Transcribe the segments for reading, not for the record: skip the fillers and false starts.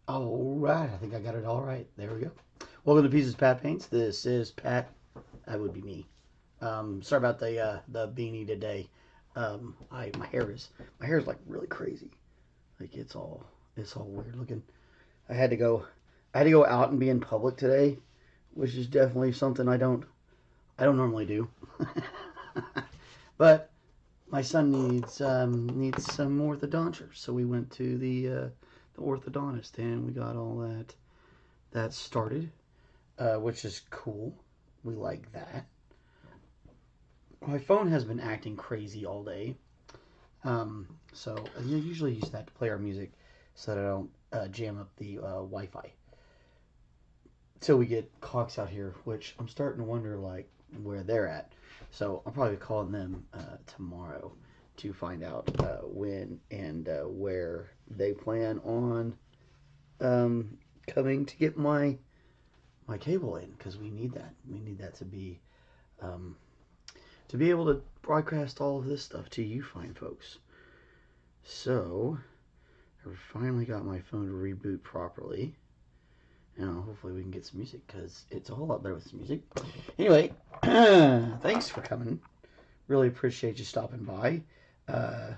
All right, I think I got it all right. There we go. Welcome to Pieces Pat Paints. This is Pat. That would be me. Sorry about the beanie today. I my hair is like really crazy. Like it's all weird looking. I had to go I had to go out and be in public today, which is definitely something I don't normally do. But my son needs some orthodonture, so we went to the orthodontist and we got all that started, which is cool. We like that. My phone has been acting crazy all day, so I usually use that to play our music so that I don't jam up the Wi-Fi till we get Cox out here, which I'm starting to wonder like where they're at. So I'm probably calling them tomorrow to find out when and where they plan on um, coming to get my cable in because we need that. We need that um, to be able to broadcast all of this stuff to you fine folks. So I finally got my phone to reboot properly. Now, hopefully we can get some music because it's a whole lot better with some music. Anyway, thanks for coming. Really appreciate you stopping by. Uh,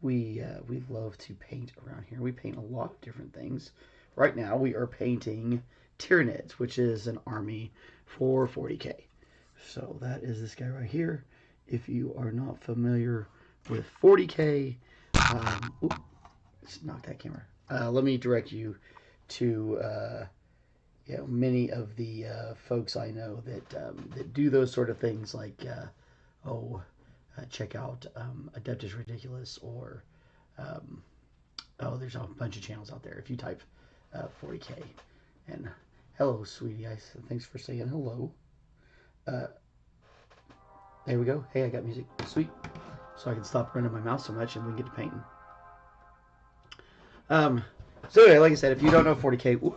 we love to paint around here. We paint a lot of different things. Right now we are painting Tyranids, which is an army for 40k. So that is this guy right here. If you are not familiar with 40k, let's knock that camera. Let me direct you to many of the folks I know that do those sort of things, like oh, check out Adeptus Ridiculous, or um, oh, there's a bunch of channels out there. If you type 40k and hello, sweetie, thanks for saying hello. Uh, there we go. Hey, I got music. Sweet. So I can stop running my mouth so much and we can get to painting. Um, so anyway, like I said, if you don't know 40k,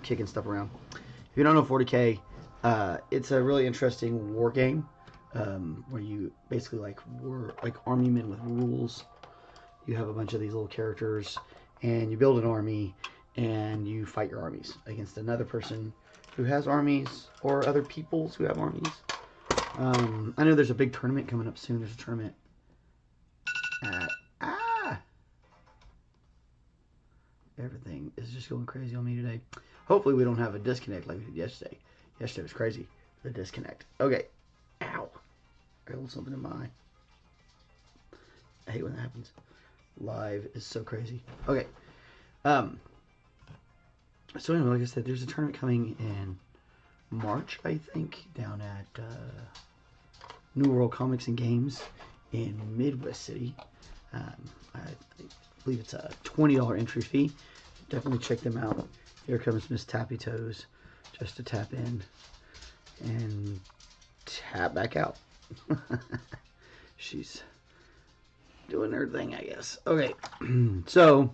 kicking stuff around. If you don't know 40k, it's a really interesting war game where you basically like army men with rules. You have a bunch of these little characters, and you build an army, and you fight your armies against another person who has armies or other peoples who have armies. I know there's a big tournament coming up soon. There's a tournament at everything is just going crazy on me today. Hopefully we don't have a disconnect like we did yesterday. Yesterday was crazy. The disconnect. Okay. Ow. I got something in my eye. I hate when that happens. Live is so crazy. Okay. Um. So anyway, like I said, there's a tournament coming in March, I think, down at New World Comics and Games in Midwest City. I believe it's a $20 entry fee. Definitely check them out. Here comes Miss Tappy Toes, just to tap in and tap back out. She's doing her thing, I guess. Okay, so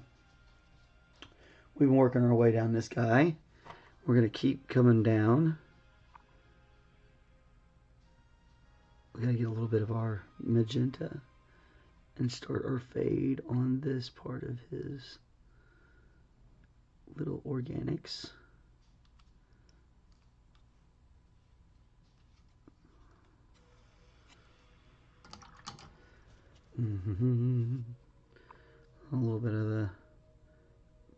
we've been working our way down this guy. We're going to keep coming down. We got to get a little bit of our magenta and start our fade on this part of his little organics. Mm-hmm. A little bit of the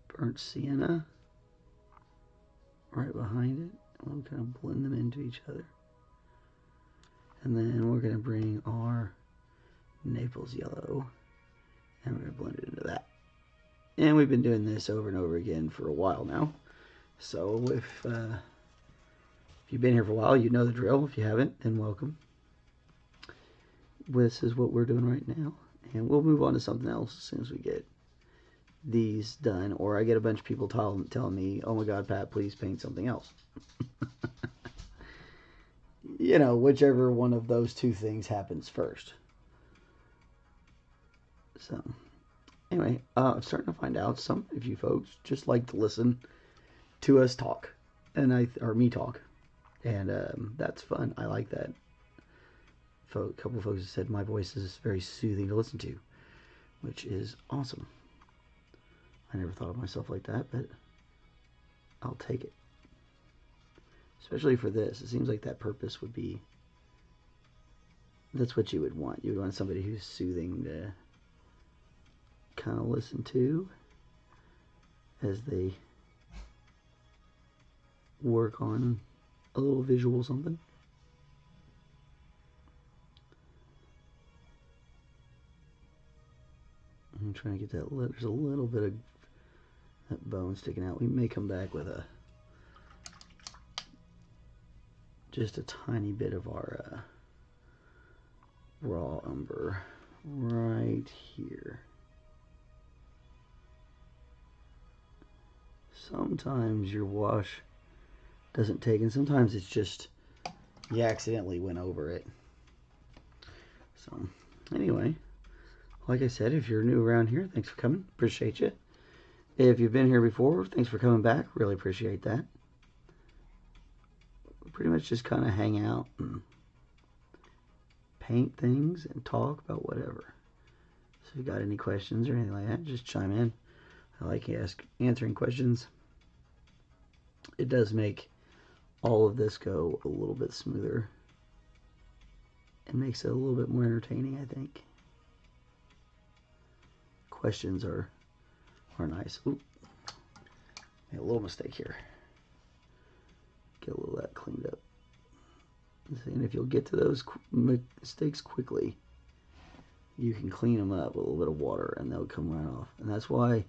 burnt sienna right behind it. We'll kind of blend them into each other. And then we're going to bring our Naples yellow and we're going to blend it into that. And we've been doing this over and over again for a while now. So if you've been here for a while, you know the drill. If you haven't, then welcome. This is what we're doing right now. And we'll move on to something else as soon as we get these done. Or I get a bunch of people telling me, oh my God, Pat, please paint something else. You know, whichever one of those two things happens first. So, anyway, I'm starting to find out some of you folks just like to listen to us talk, or me talk, and that's fun. I like that. A couple of folks have said my voice is very soothing to listen to, which is awesome. I never thought of myself like that, but I'll take it. Especially for this. It seems like that purpose would be, that's what you would want. You would want somebody who's soothing to kind of listen to as they work on a little visual something. I'm trying to get that, there's a little bit of that bone sticking out. We may come back with just a tiny bit of our raw umber right here. Sometimes your wash doesn't take, and sometimes it's just you accidentally went over it. So anyway, like I said, if you're new around here, thanks for coming. Appreciate you. If you've been here before, thanks for coming back. Really appreciate that. We pretty much just kind of hang out and paint things and talk about whatever. So if you got any questions or anything like that, just chime in. I like answering questions. It does make all of this go a little bit smoother. It makes it a little bit more entertaining, I think. Questions are nice. Ooh, made a little mistake here. Get a little of that cleaned up. And if you'll get to those mistakes quickly, you can clean them up with a little bit of water and they'll come right off. And that's why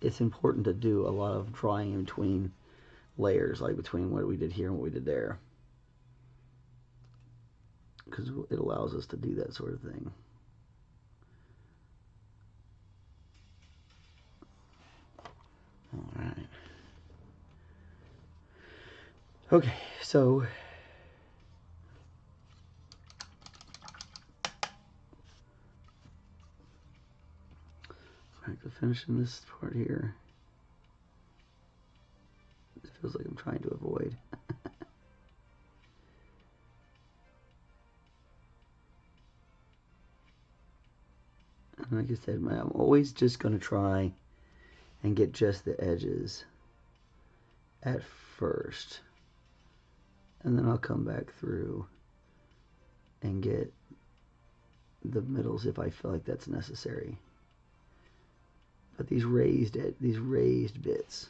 it's important to do a lot of drying in between layers, like between what we did here and what we did there, because it allows us to do that sort of thing. All right. Okay, so back to finishing this part here. It feels like I'm trying to avoid. And like I said, I'm always just going to try and get just the edges at first. And then I'll come back through and get the middles if I feel like that's necessary. But these raised bits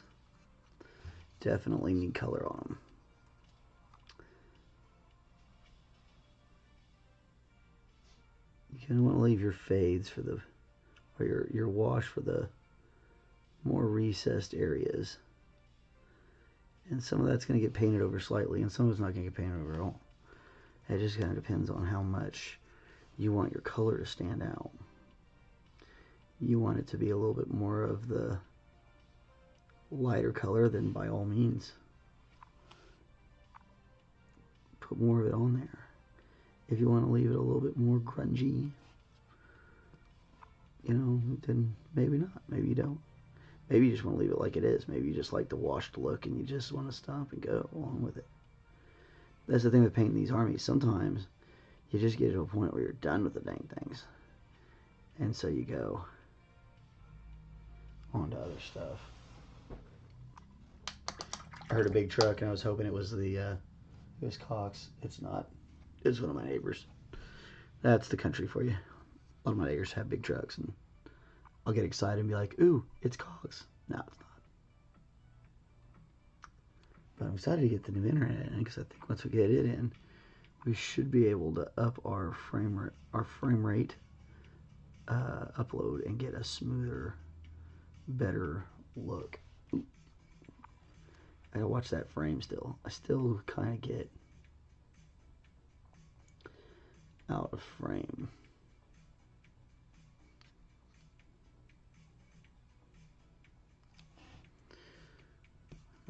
definitely need color on them. You're going to want to leave your fades for the, or your wash for the more recessed areas. And some of that's going to get painted over slightly, and some of it's not going to get painted over at all. It just kind of depends on how much you want your color to stand out. You want it to be a little bit more of the lighter color, then by all means put more of it on there. If you want to leave it a little bit more grungy, you know, then maybe not. Maybe you don't. Maybe you just want to leave it like it is. Maybe you just like the washed look and you just want to stop and go along with it. That's the thing with painting these armies. Sometimes you just get to a point where you're done with the dang things. And so you go on to other stuff. I heard a big truck and I was hoping it was it was Cox. It's not. It's one of my neighbors. That's the country for you. A lot of my neighbors have big trucks and I'll get excited and be like, ooh, it's Cox. No, it's not. But I'm excited to get the new internet in because I think once we get it in, we should be able to up our frame rate upload and get a smoother, better look. Ooh. I gotta watch that frame still. I still kind of get out of frame.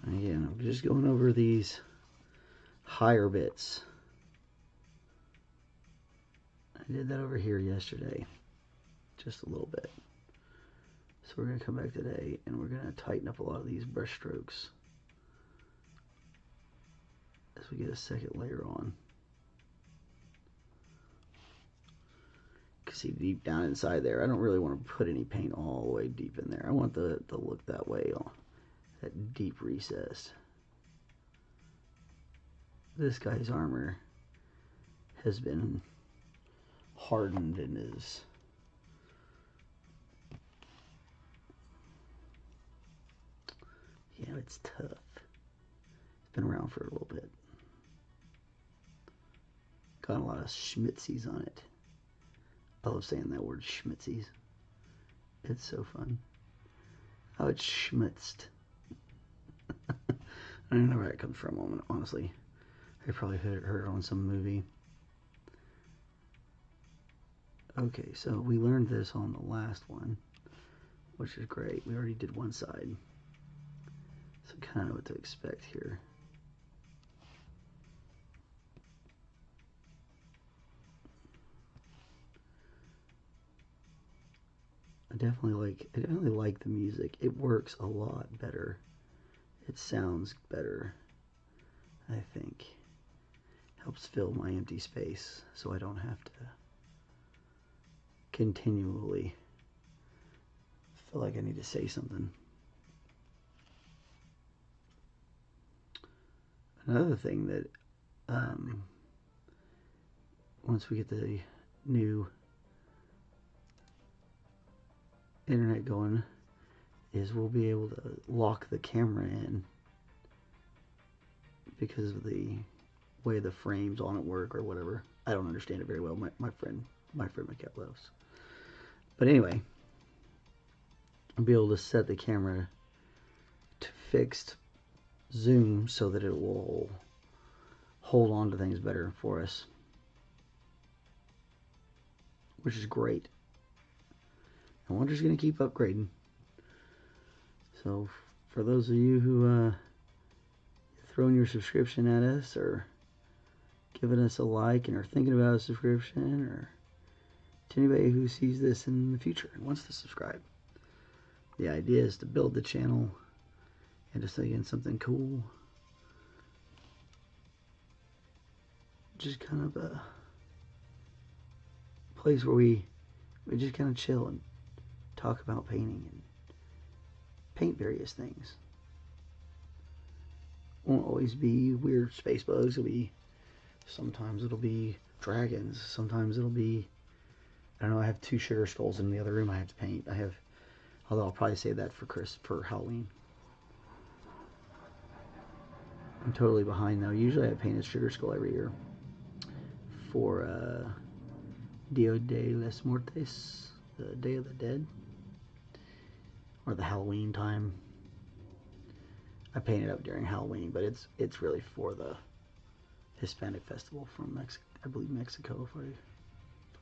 Again, I'm just going over these higher bits. I did that over here yesterday, just a little bit. So we're going to come back today and we're going to tighten up a lot of these brush strokes as we get a second layer on. You can see deep down inside there, I don't really want to put any paint all the way deep in there. I want the look that way that deep recess. This guy's armor has been hardened and is it's tough. It's been around for a little bit. Got a lot of schmitzies on it. I love saying that word, schmitzies. It's so fun. Oh, it's schmitzed. I don't know where that comes from, honestly. I probably heard it on some movie. Okay, so we learned this on the last one, which is great. We already did one side. So kind of know what to expect here. I definitely like the music. It works a lot better. It sounds better, I think. Helps fill my empty space so I don't have to continually feel like I need to say something. Another thing that once we get the new internet going is we'll be able to lock the camera in because of the way the frames on it work or whatever. I don't understand it very well. My friend McCat loves. But anyway, I'll be able to set the camera to fixed zoom so that it will hold on to things better for us, which is great. And we're just going to keep upgrading. So for those of you who throwing your subscription at us or giving us a like and are thinking about a subscription, or to anybody who sees this in the future and wants to subscribe, the idea is to build the channel and just again something cool, just kind of a place where we just kind of chill and talk about painting and paint various things. Won't always be weird space bugs. Sometimes it'll be dragons. Sometimes it'll be, I don't know, I have 2 sugar skulls in the other room I have to paint. Although I'll probably save that for Halloween. I'm totally behind though. Usually I paint a sugar skull every year for Dia de los Muertos, the Day of the Dead, or the Halloween time. I paint it up during Halloween, but it's really for the Hispanic festival from I believe Mexico, if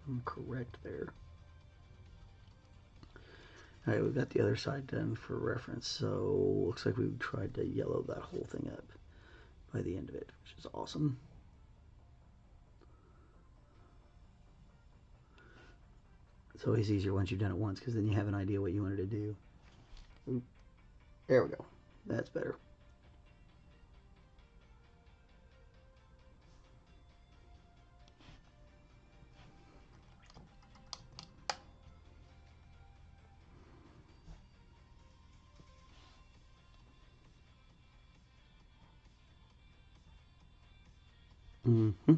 I'm correct there. Alright, we've got the other side done for reference, so looks like we've tried to yellow that whole thing up by the end of it, which is awesome. It's always easier once you've done it once, because then you have an idea what you wanted to do. Ooh, there we go. That's better. Mm-hmm.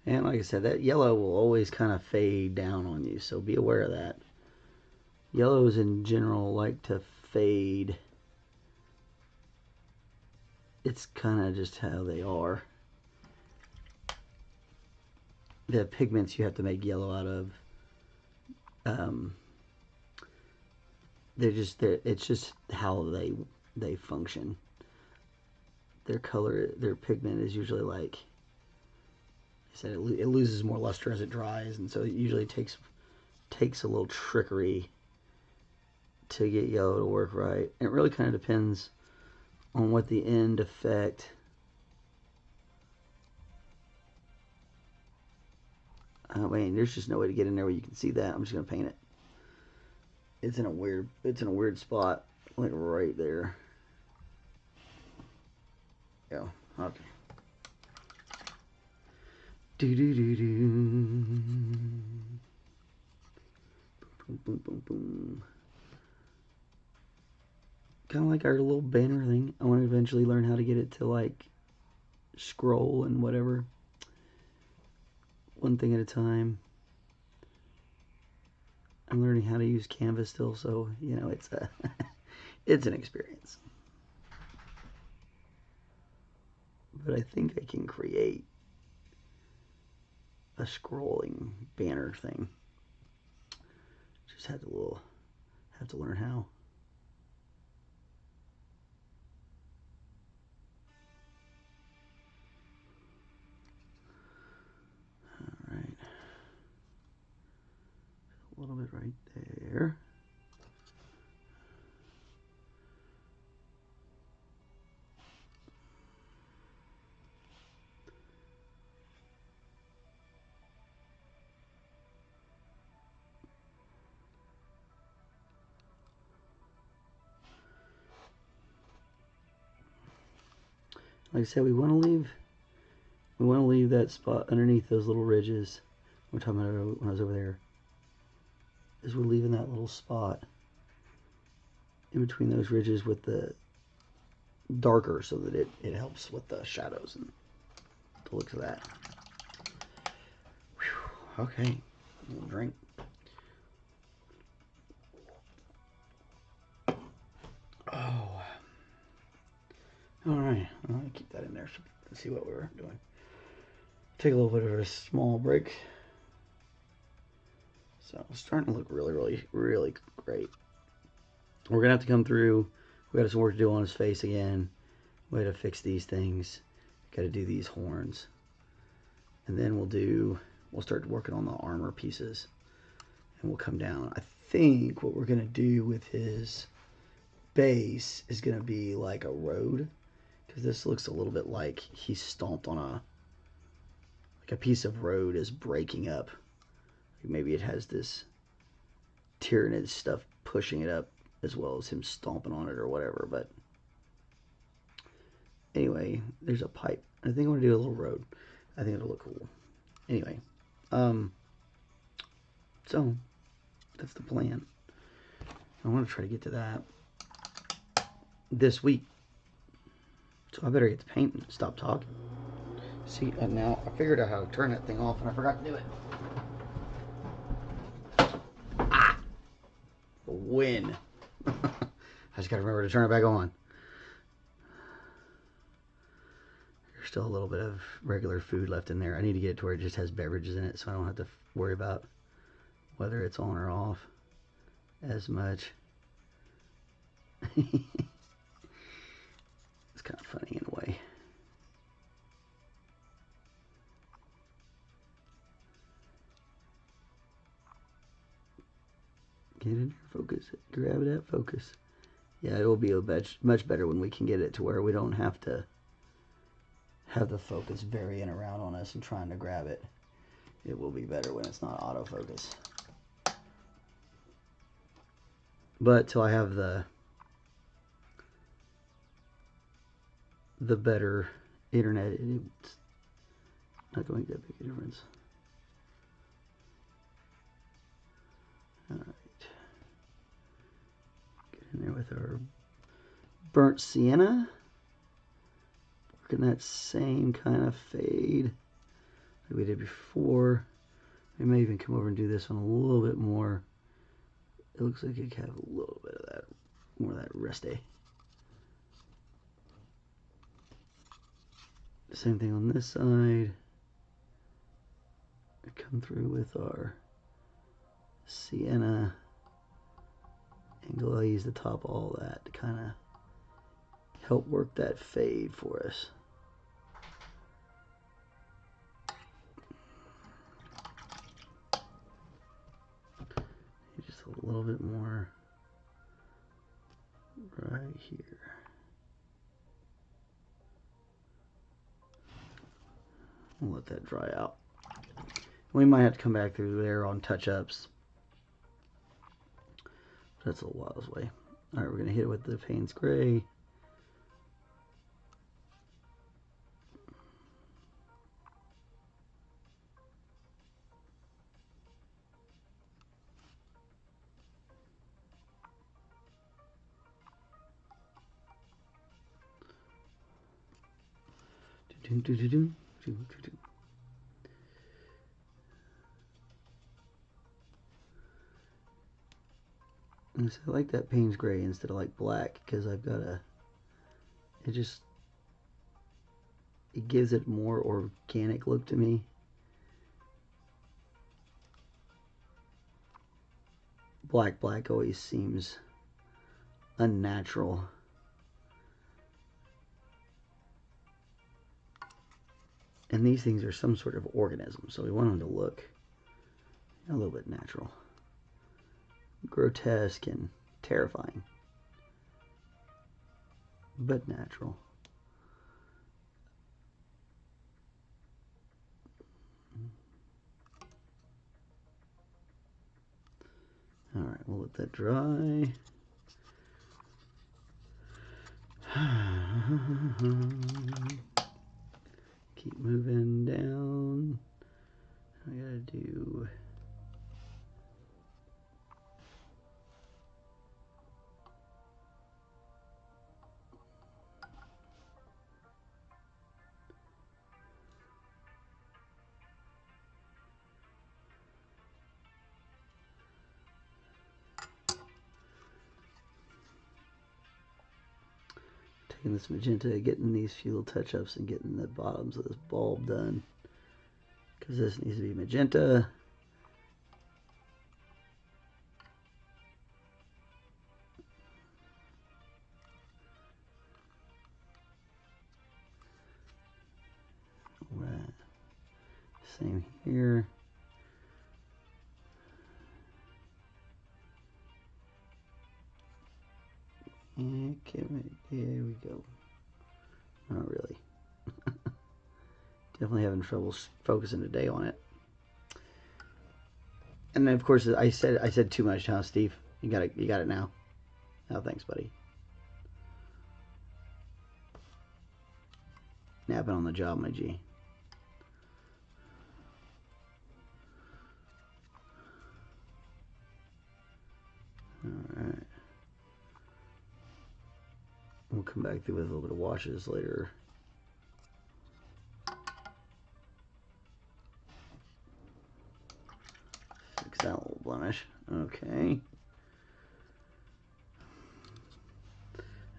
And like I said, that yellow will always kind of fade down on you, so be aware of that. Yellows in general like to fade. It's kind of just how they are. The pigments you have to make yellow out of, it's just how they function. Their color, their pigment is usually like I said, it loses more luster as it dries, and so it usually takes a little trickery to get yellow to work right. And it really kind of depends on what the end effect. I mean, there's just no way to get in there where you can see that. I'm just going to paint it. It's in a weird spot, like right there. Yeah. Okay. Do do do do. Boom boom boom boom. Kind of like our little banner thing. I want to eventually learn how to get it to like scroll and whatever. One thing at a time. I'm learning how to use Canva still, so you know it's a it's an experience. But I think I can create a scrolling banner thing. Just have to learn how. All right, a little bit right there. Like I said, we want to leave that spot underneath those little ridges. We're talking about when I was over there. Is we're leaving that little spot in between those ridges with the darker, so that it helps with the shadows and the looks of that. Whew, okay, a little drink. Oh, all right. I'll keep that in there so we can see what we're doing. Take a little bit of a small break. So it's starting to look really great. We're gonna have to come through. We got some work to do on his face again. We got to fix these things. Got to do these horns, and then we'll start working on the armor pieces, and we'll come down. I think what we're gonna do with his base is gonna be like a road, because this looks a little bit like he stomped on a piece of road is breaking up. Like maybe it has this tyrannid stuff pushing it up, as well as him stomping on it or whatever. But anyway, there's a pipe. I think I'm gonna do a little road. I think it'll look cool. Anyway, so that's the plan. I want to try to get to that this week. So I better get to paint and stop talking. See, and now I figured out how to turn that thing off, and I forgot to do it. Ah! The win. I just gotta remember to turn it back on. There's still a little bit of regular food left in there. I need to get it to where it just has beverages in it, so I don't have to worry about whether it's on or off as much. It's kind of funny in a way. Get in there, focus it, grab it at focus. Yeah, it will be much better when we can get it to where we don't have to have the focus varying around on us and trying to grab it. It will be better when it's not autofocus. But till I have the better internet, it's not going to make that big a difference. Alright. Get in there with our burnt sienna. Working that same kind of fade like we did before. We may even come over and do this one a little bit more. It looks like it could have a little bit of that, more of that rusty. Same thing on this side. Come through with our sienna and glaze the top of all that to kind of help work that fade for us. Just a little bit more right here. We'll let that dry out. We might have to come back through there on touch-ups That's a little while away. All right, we're gonna hit it with the Payne's gray. And so I like that Payne's gray instead of like black because I've got a. It gives it more organic look to me. Black always seems unnatural. And these things are some sort of organism, so we want them to look a little bit natural. Grotesque and terrifying, but natural. All right, we'll let that dry. Keep moving down. I gotta do. Taking this magenta, getting these few little touch-ups and getting the bottoms of this bulb done. Because this needs to be magenta. Right. Same here. Okay, there we go. Not really. Definitely having trouble focusing today on it. And then of course I said too much, huh, Steve? You got it now. Oh, thanks, buddy. Napping on the job, my G. All right. We'll come back through with a little bit of washes later. Fix that little blemish. Okay.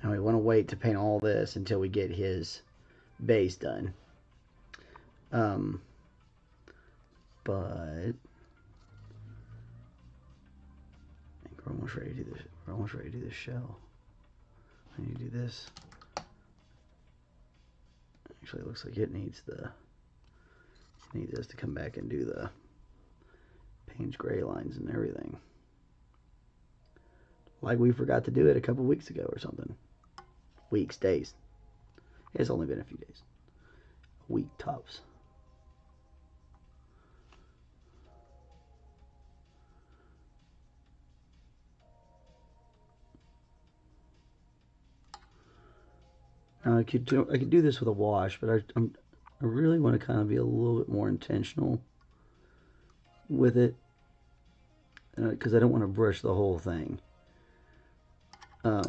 Now we want to wait to paint all this until we get his base done. But I think we're almost ready to do this. We're almost ready to do this shell. I need to do this. Actually, it looks like it needs this to come back and do the Payne's gray lines and everything. Like we forgot to do it a couple weeks ago or something. Weeks, days. It's only been a few days. A week tops. Now I could do this with a wash, but I really want to kind of be a little bit more intentional with it, because I don't want to brush the whole thing. But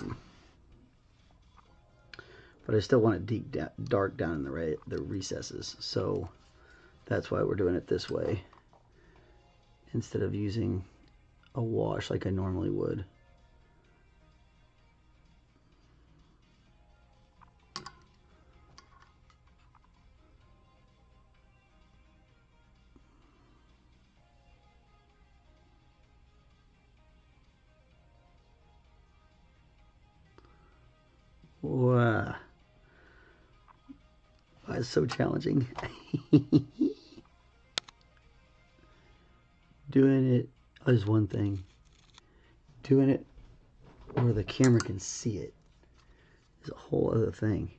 I still want it deep dark down in the recesses, so that's why we're doing it this way instead of using a wash like I normally would. Wow, that's so challenging. Doing it is one thing. Doing it where the camera can see it is a whole other thing.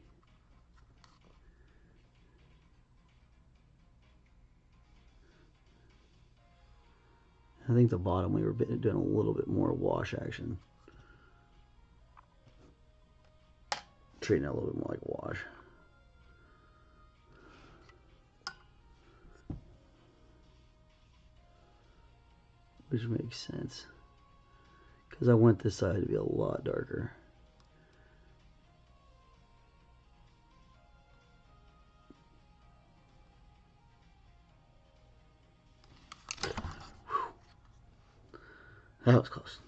I think the bottom we were doing a little bit more wash action. Treating it a little bit more like wash. Which makes sense. Because I want this side to be a lot darker. That was close.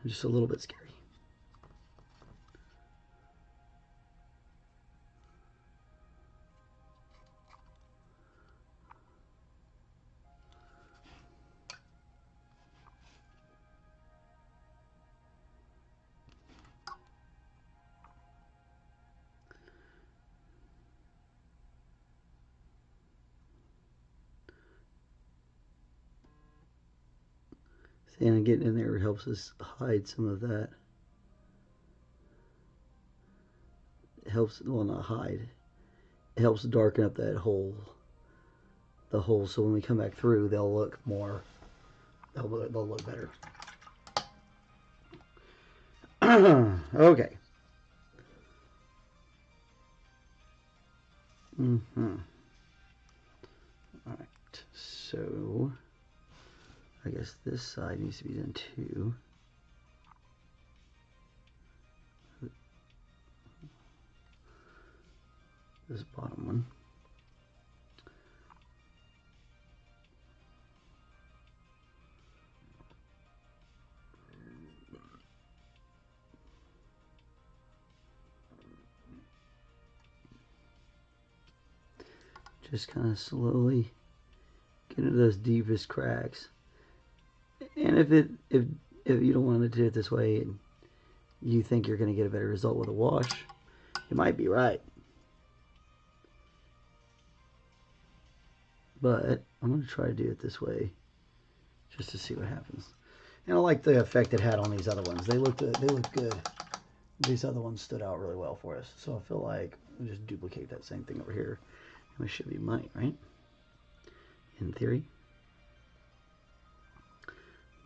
Just a little bit scary. Sienna getting in there helps us hide some of that. It helps, well, not hide. It helps darken up that hole. The hole, so when we come back through, they'll look more. They'll look better. Okay. Alright, so I guess this side needs to be done too. This bottom one. Just kind of slowly get into those deepest cracks. And if you don't want to do it this way and you think you're going to get a better result with a wash, you might be right. But I'm going to try to do it this way just to see what happens. And I like the effect it had on these other ones. They looked good. They looked good. These other ones stood out really well for us. So I feel like we'll just duplicate that same thing over here. And we should be money, right? In theory.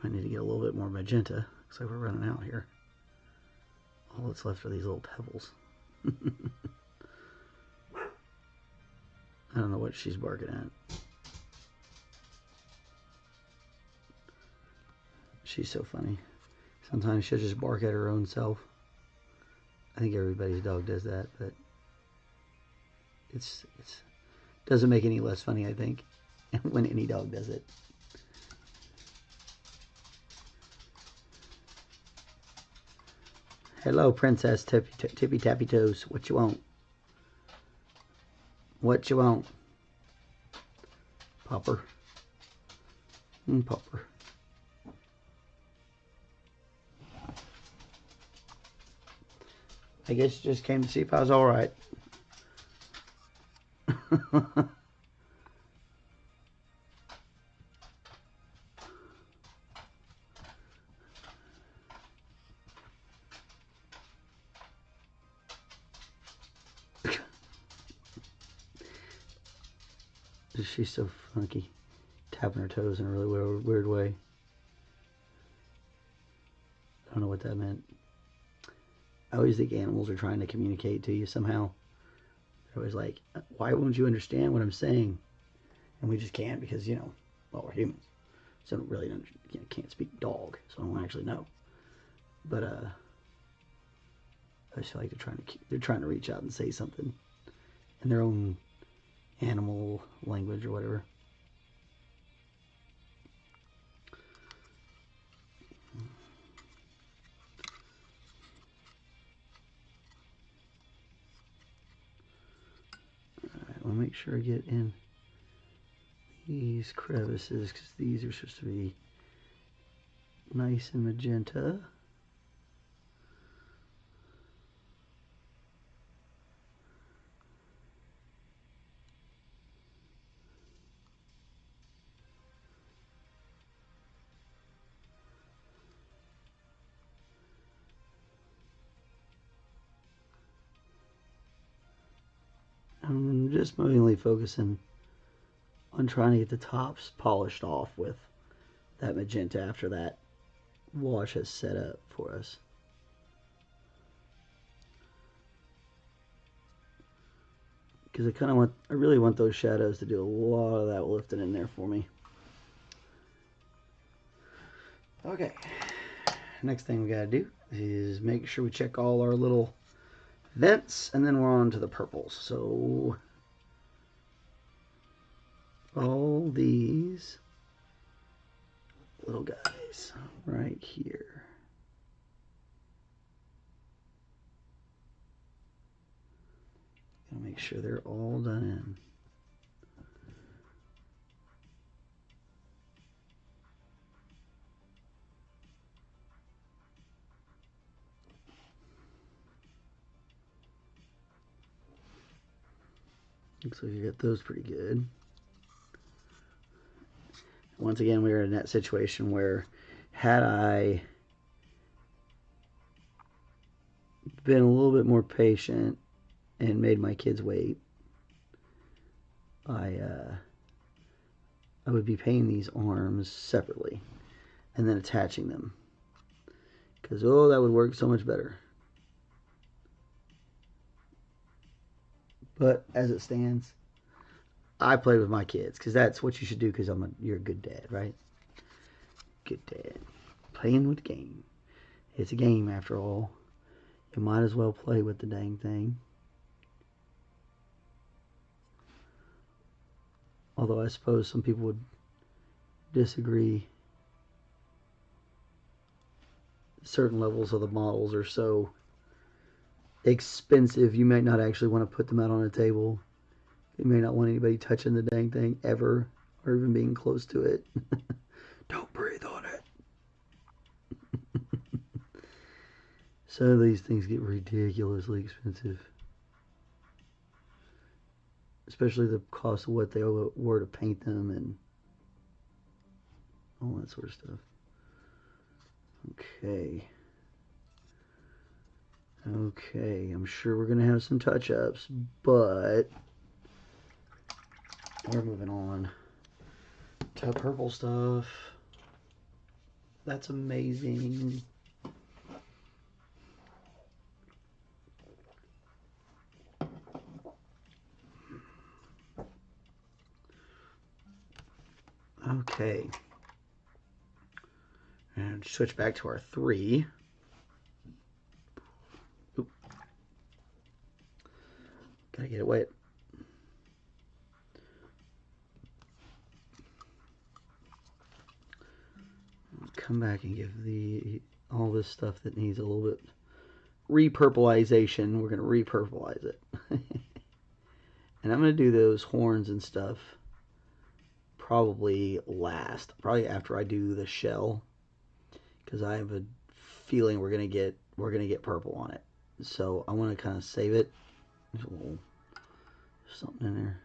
Might need to get a little bit more magenta. Looks like we're running out here. All that's left are these little pebbles. I don't know what she's barking at. She's so funny. Sometimes she'll just bark at her own self. I think everybody's dog does that, but it's doesn't make any less funny, I think, when any dog does it. Hello, Princess Tippy Tappy Toes. What you want? What you want? Popper. Popper. I guess you just came to see if I was all right. She's so funky, tapping her toes in a really weird way. I don't know what that meant. I always think animals are trying to communicate to you somehow. They're always like, why won't you understand what I'm saying? And we just can't because, you know, well, we're humans. So don't really can't speak dog, so I don't actually know. But I just feel like they're trying to reach out and say something in their own animal language or whatever. Alright, I'll make sure I get in these crevices because these are supposed to be nice and magenta. I'm just mainly focusing on trying to get the tops polished off with that magenta after that wash has set up for us. Because I really want those shadows to do a lot of that lifting in there for me. Okay, next thing we gotta do is make sure we check all our little vents, and then we're on to the purples. So all these little guys right here. Gotta make sure they're all done in. Looks like you got those pretty good. Once again, we were in that situation where had I been a little bit more patient and made my kids wait, I would be painting these arms separately and then attaching them. Because, oh, that would work so much better. But as it stands, I play with my kids because that's what you should do because you're a good dad, right? Good dad. Playing with the game. It's a game after all. You might as well play with the dang thing. Although I suppose some people would disagree. Certain levels of the models are so expensive you might not actually want to put them out on a table. You may not want anybody touching the dang thing ever or even being close to it. Don't breathe on it. Some of these things get ridiculously expensive. Especially the cost of what they were to paint them and all that sort of stuff. Okay. Okay, I'm sure we're going to have some touch-ups, but we're moving on to purple stuff. That's amazing. Okay. And switch back to our 3. Oop. Gotta get it wet. Come back and give all this stuff that needs a little bit repurpleization. We're gonna repurplize it. And I'm gonna do those horns and stuff probably last, probably after I do the shell, because I have a feeling we're gonna get purple on it. So I want to kind of save it. There's a little something in there.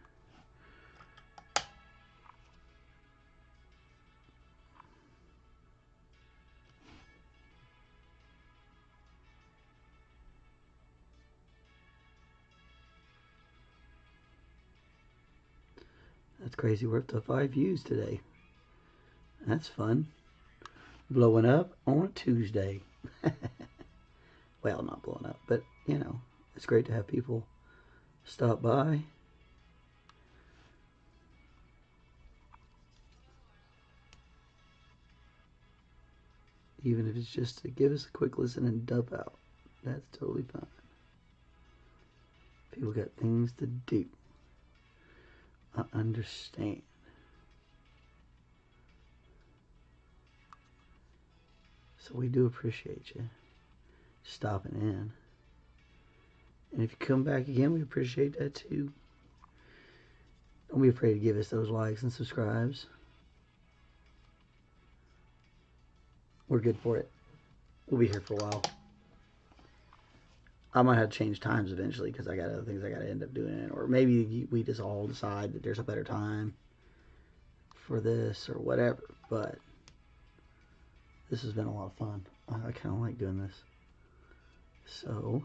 That's crazy. We're up to 5 views today. That's fun. Blowing up on a Tuesday. Well, not blowing up, but you know, it's great to have people stop by. Even if it's just to give us a quick listen and dump out. That's totally fine. People got things to do. I understand. So we do appreciate you stopping in. And if you come back again, we appreciate that too. Don't be afraid to give us those likes and subscribes. We're good for it. We'll be here for a while. I might have to change times eventually because I got other things I got to end up doing. Or maybe we just all decide that there's a better time for this or whatever. But this has been a lot of fun. I kind of like doing this. So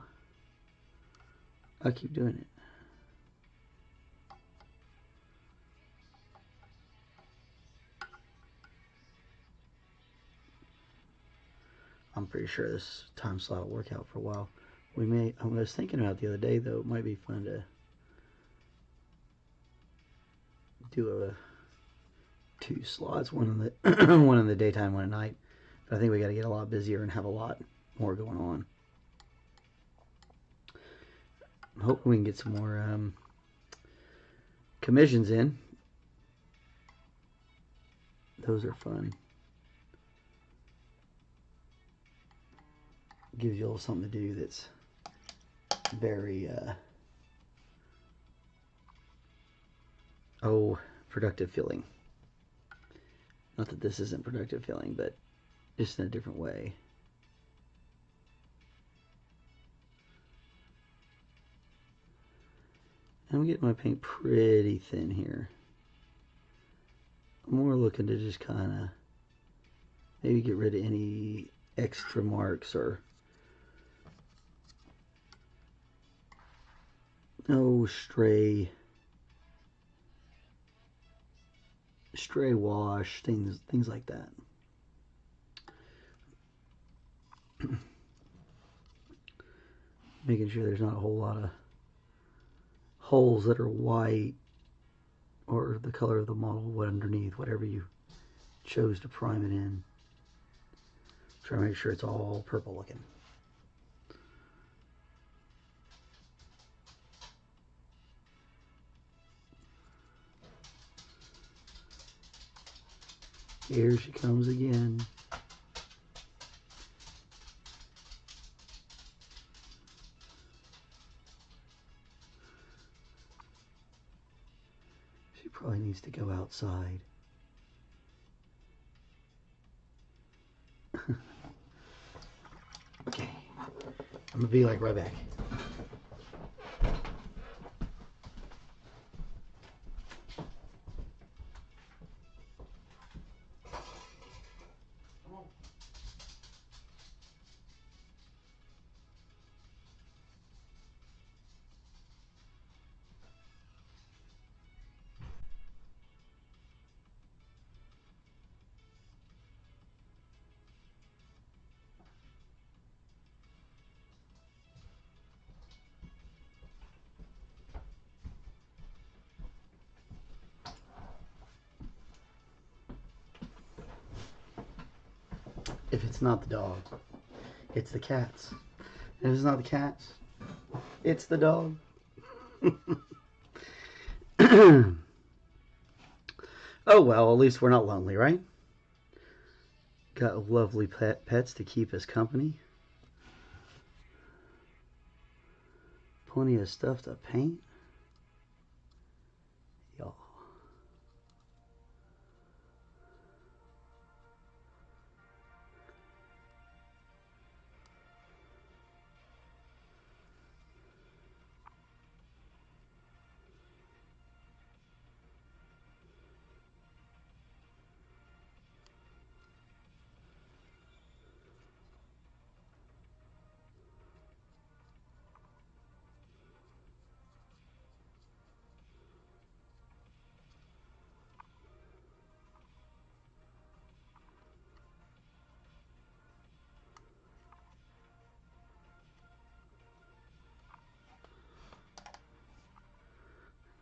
I'll keep doing it. I'm pretty sure this time slot will work out for a while. We may. I was thinking about the other day though. It might be fun to do 2 slots, one in the one in the daytime, one at night. But I think we got to get a lot busier and have a lot more going on. I'm hoping we can get some more commissions in. Those are fun. Gives you a little something to do that's very productive feeling. Not that this isn't productive feeling, but just in a different way. I'm getting my paint pretty thin here. I'm more looking to just kind of maybe get rid of any extra marks or no stray wash, things like that. Making sure there's not a whole lot of holes that are white or the color of the model, what underneath, whatever you chose to prime it in. Try to make sure it's all purple looking. Here she comes again. She probably needs to go outside. Okay, I'm gonna be like right back. If it's not the dog, it's the cats. If it's not the cats, it's the dog. Oh well, at least we're not lonely, right? Got lovely pets to keep us company. Plenty of stuff to paint. Y'all.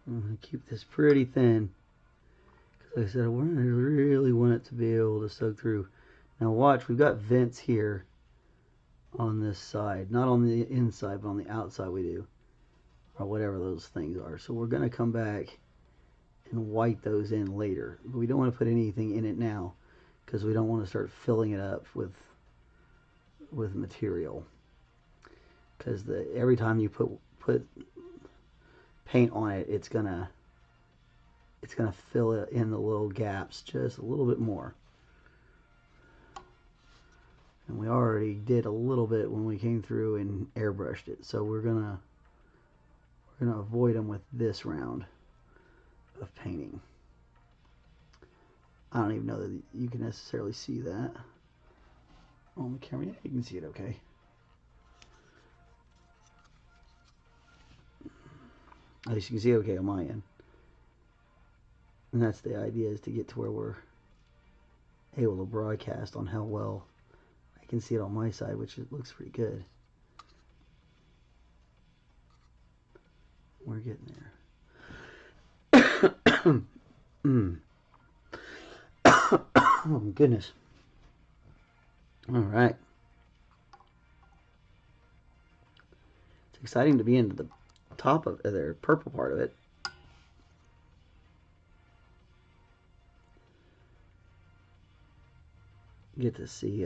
I'm going to keep this pretty thin. Because like I said, I really want it to be able to soak through. Now watch, we've got vents here on this side. Not on the inside, but on the outside we do. Or whatever those things are. So we're going to come back and white those in later. But we don't want to put anything in it now. Because we don't want to start filling it up with material. Because every time you put paint on it, it's gonna fill it in the little gaps just a little bit more. And we already did a little bit when we came through and airbrushed it, so we're gonna avoid them with this round of painting. I don't even know that you can necessarily see that on the camera. Yeah, you can see it okay. At least you can see it okay on my end. And that's the idea, is to get to where we're able to broadcast on how well I can see it on my side, which it looks pretty good. We're getting there. Oh my goodness. All right. It's exciting to be into the top of the purple part of it. Get to see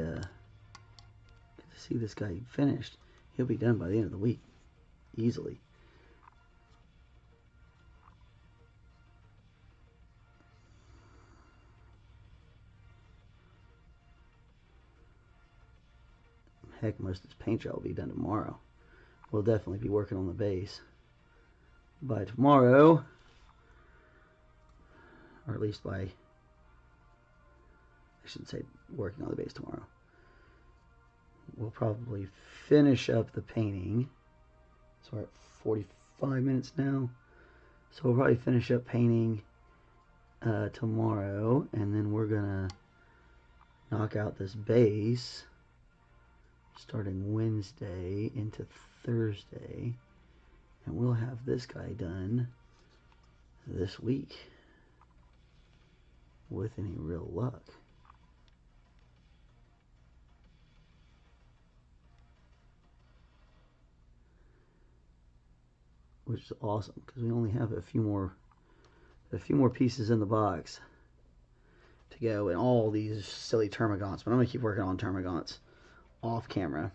this guy finished. He'll be done by the end of the week, easily. Heck, most of this paint job will be done tomorrow. We'll definitely be working on the base by tomorrow, or at least by, I shouldn't say working on the base tomorrow. We'll probably finish up the painting. So we're at 45 minutes now. So we'll probably finish up painting tomorrow, and then we're gonna knock out this base starting Wednesday into Thursday, and we'll have this guy done this week with any real luck. Which is awesome, because we only have a few more pieces in the box to go, and all these silly termagants. But I'm gonna keep working on termagants off camera.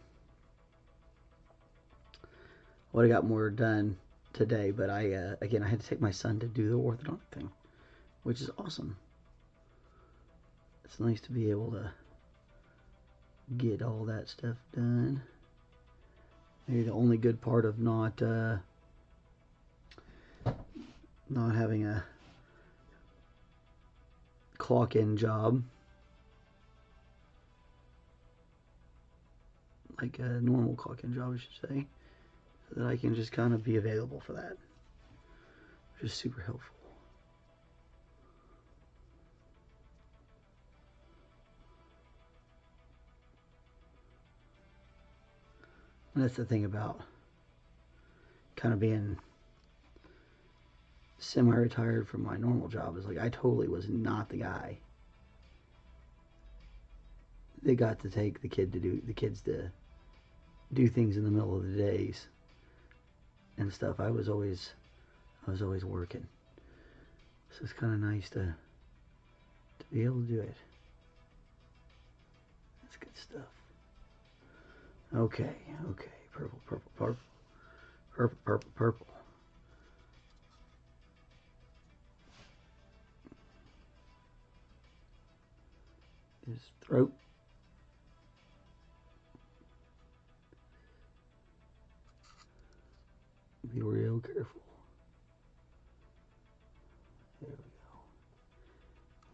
Would have got more done today, but again, I had to take my son to do the orthodontic thing, which is awesome. It's nice to be able to get all that stuff done. Maybe the only good part of not having a clock-in job like a normal clock-in job, I should say, so that I can just kind of be available for that, which is super helpful. And that's the thing about kind of being semi-retired from my normal job, is like I totally was not the guy that got to take the kids to do things in the middle of the days and stuff. I was always working, so it's kind of nice to be able to do it. That's good stuff. Okay, purple, purple, purple, purple, purple, purple. His throat. Be real careful. There we go.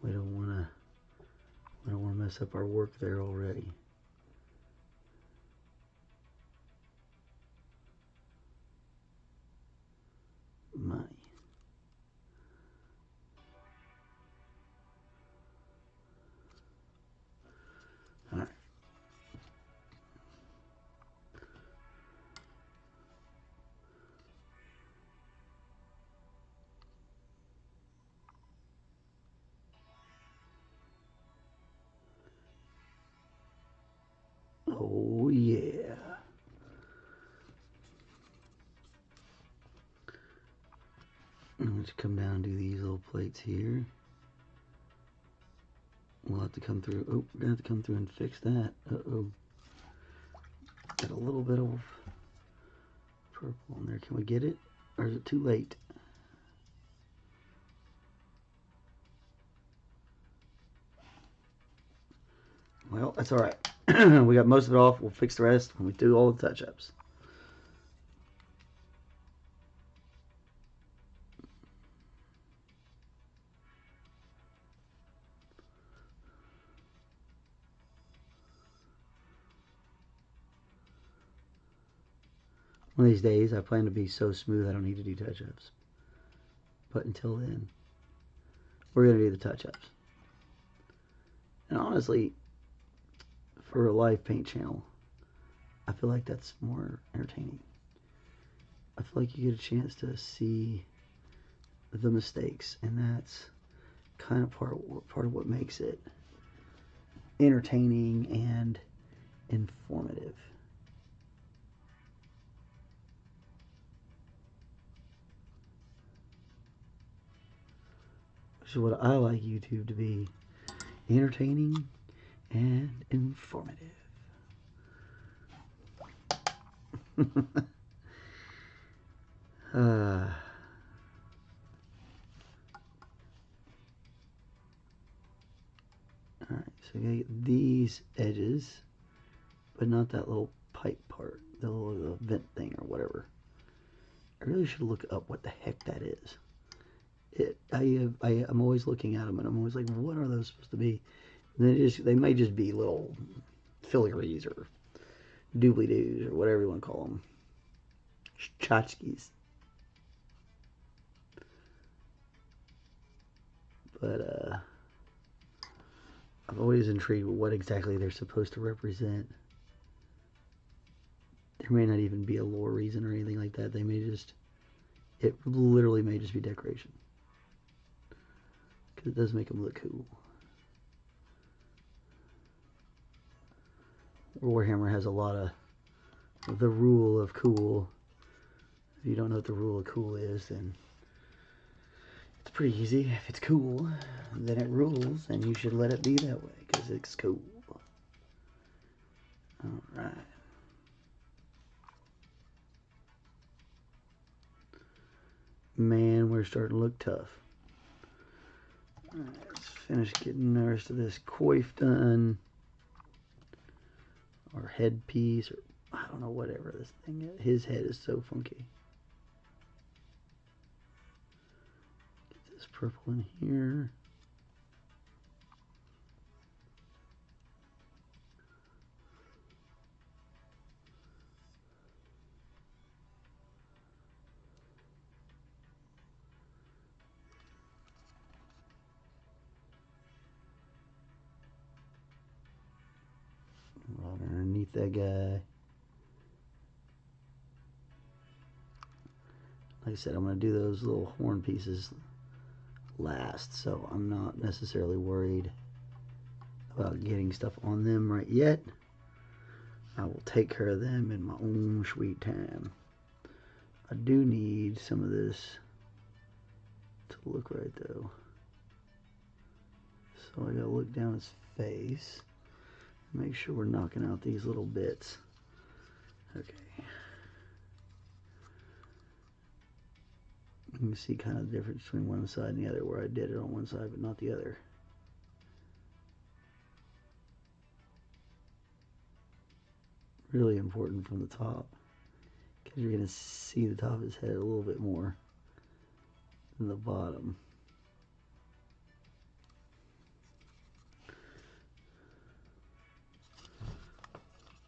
We don't want to mess up our work there already. Money. All right. Oh yeah. Let's come down and do these little plates here. We'll have to come through. Oh, we're gonna have to come through and fix that. Uh-oh. Got a little bit of purple on there. Can we get it? Or is it too late? Well, that's all right. We got most of it off. We'll fix the rest when we do all the touch-ups. One of these days, I plan to be so smooth I don't need to do touch-ups. But until then, we're going to do the touch-ups. And honestly, for a live paint channel. I feel like that's more entertaining. I feel like you get a chance to see the mistakes, and that's kind of part of what makes it entertaining and informative. Which is what I like YouTube to be: entertaining and informative. Alright, so you gotta get these edges, but not that little pipe part, the little vent thing or whatever. I really should look up what the heck that is. I'm always looking at them and I'm always like, what are those supposed to be? And they might just be little filigree or doobly-doos or whatever you want to call them. Tchotchkes. But I'm always intrigued with what exactly they're supposed to represent. There may not even be a lore reason or anything like that. They may just, it literally may just be decoration. Because it does make them look cool. Warhammer has a lot of the rule of cool. If you don't know what the rule of cool is, then it's pretty easy. If it's cool, then it rules, and you should let it be that way, because it's cool. Alright. Man, we're starting to look tough. Alright, let's finish getting the rest of this coif done. Or headpiece, or I don't know, whatever this thing is. His head is so funky. Get this purple in here. Right underneath that guy. Like I said, I'm going to do those little horn pieces last, so I'm not necessarily worried about getting stuff on them right yet. I will take care of them in my own sweet time. I do need some of this to look right though. So I gotta look down his face and make sure we're knocking out these little bits. Okay. You can see kind of the difference between one side and the other, where I did it on one side but not the other. Really important from the top, because you're going to see the top of his head a little bit more than the bottom.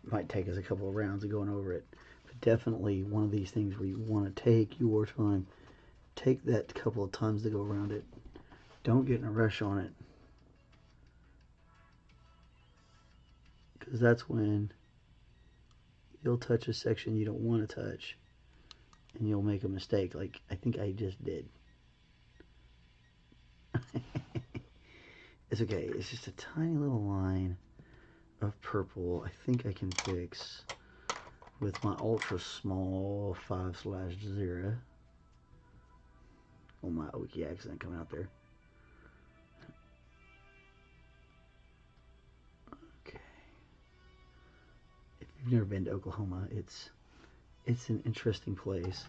Might take us a couple of rounds of going over it, but definitely one of these things where you want to take your time. Take that couple of times to go around it. Don't get in a rush on it, because that's when you'll touch a section you don't want to touch and you'll make a mistake, like I think I just did. It's okay, it's just a tiny little line of purple I think I can fix with my ultra small 5/0. Oh, my Okie accent coming out there. Okay. If you've never been to Oklahoma, it's an interesting place.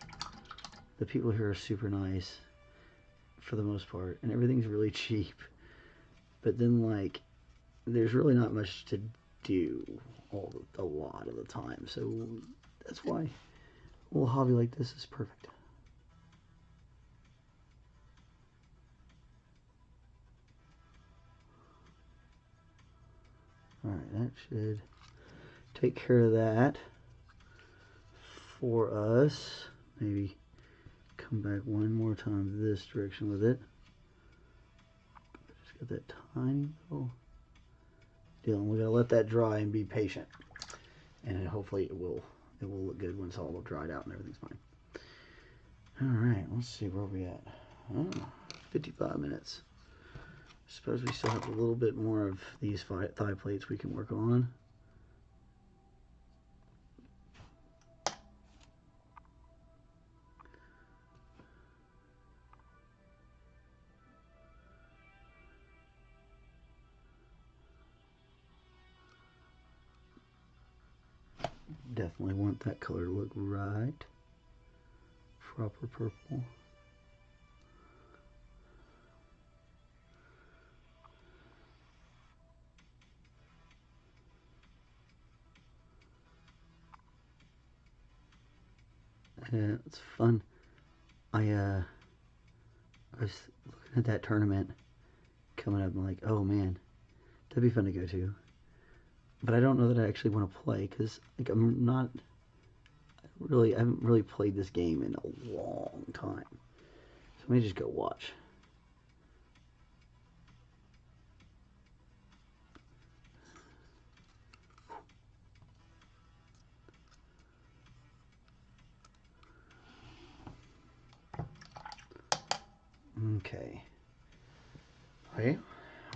The people here are super nice for the most part, and everything's really cheap. But then, like, there's really not much to do a lot of the time. So that's why a little hobby like this is perfect. Alright, that should take care of that for us. Maybe come back one more time this direction with it. Just got that tiny little dealing. We're gonna let that dry and be patient, and hopefully it will look good when it's all dried out and everything's fine. All right, let's see where we at. Oh, 55 minutes. Suppose we still have a little bit more of these thigh plates we can work on. Definitely want that color to look right. Proper purple. Yeah, it's fun. I was looking at that tournament coming up and like, oh man, that'd be fun to go to. But I don't know that I actually want to play because like I haven't really played this game in a long time. So let me just go watch. Okay. Okay.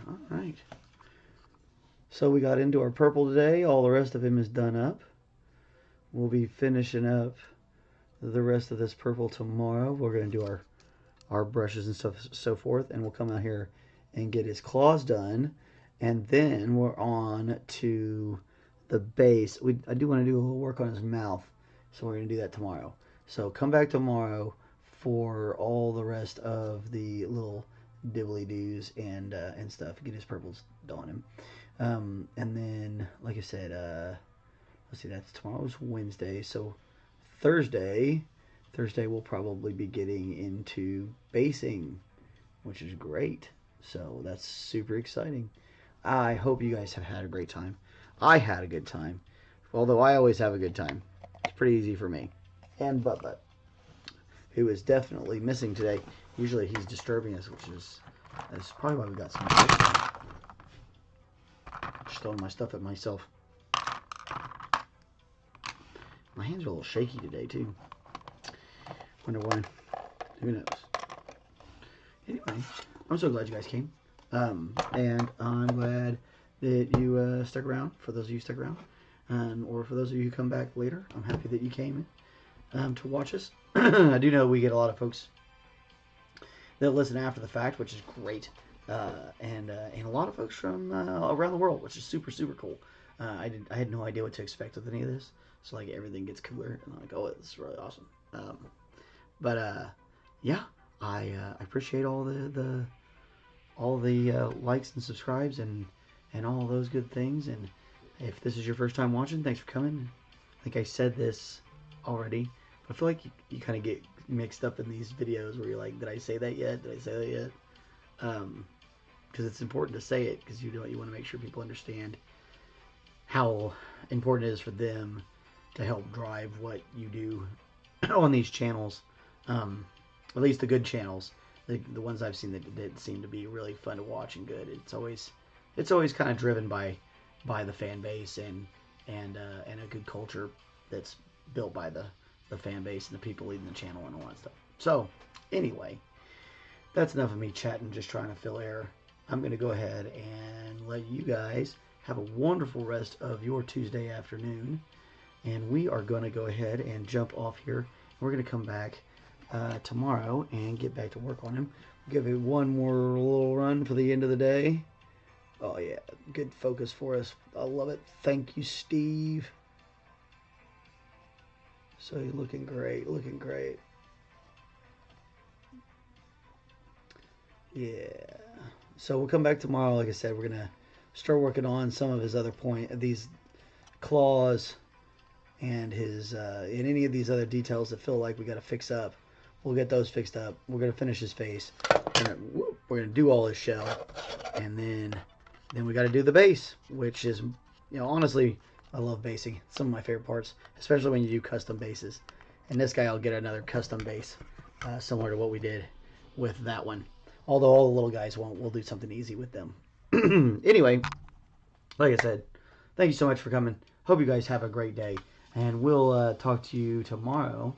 All right. So we got into our purple today. All the rest of him is done up. We'll be finishing up the rest of this purple tomorrow. We're going to do our brushes and stuff, so forth, and we'll come out here and get his claws done, and then we're on to the base. I do want to do a little work on his mouth, so we're going to do that tomorrow. So come back tomorrow for all the rest of the little dibbly-doos and stuff. Get his purples on him. And then, like I said, let's see, that's tomorrow's Wednesday, so Thursday we'll probably be getting into basing, which is great. So that's super exciting. I hope you guys have had a great time. I had a good time, although I always have a good time. It's pretty easy for me. And Butt, who is definitely missing today. Usually he's disturbing us, that's probably why we got some stuff. Just throwing my stuff at myself. My hands are a little shaky today too. Wonder why. Who knows? Anyway, I'm so glad you guys came. And I'm glad that you stuck around, for those of you who stuck around. Or for those of you who come back later, I'm happy that you came to watch us. I do know we get a lot of folks that listen after the fact, which is great. And a lot of folks from around the world, which is super, super cool. I had no idea what to expect with any of this. So like everything gets cooler, and I'm like, oh, this is really awesome. Yeah, I appreciate all the likes and subscribes and all those good things. And if this is your first time watching, thanks for coming. I think I said this already, but I feel like you kind of get mixed up in these videos where you're like, did I say that yet? Did I say that yet? Because it's important to say it, because you want to make sure people understand how important it is for them to help drive what you do on these channels, at least the good channels, the ones I've seen that seem to be really fun to watch and good. It's always kind of driven by the fan base and a good culture that's built by the fan base and the people leading the channel and all that stuff. So anyway, that's enough of me chatting, just trying to fill air. I'm going to go ahead and let you guys have a wonderful rest of your Tuesday afternoon. And we are going to go ahead and jump off here. We're going to come back tomorrow and get back to work on him. Give it one more little run for the end of the day. Oh, yeah. Good focus for us. I love it. Thank you, Steve. So you're looking great. Looking great. Yeah. So we'll come back tomorrow. Like I said, we're going to start working on some of his other these claws and his and any of these other details that feel like we got to fix up. We'll get those fixed up. We're going to finish his face. We're going to do all his shell. And then we got to do the base, which is, honestly, I love basing. It's some of my favorite parts, especially when you do custom bases. And this guy will get another custom base, similar to what we did with that one. Although all the little guys won't. We'll do something easy with them. Anyway, like I said, thank you so much for coming. Hope you guys have a great day. And we'll talk to you tomorrow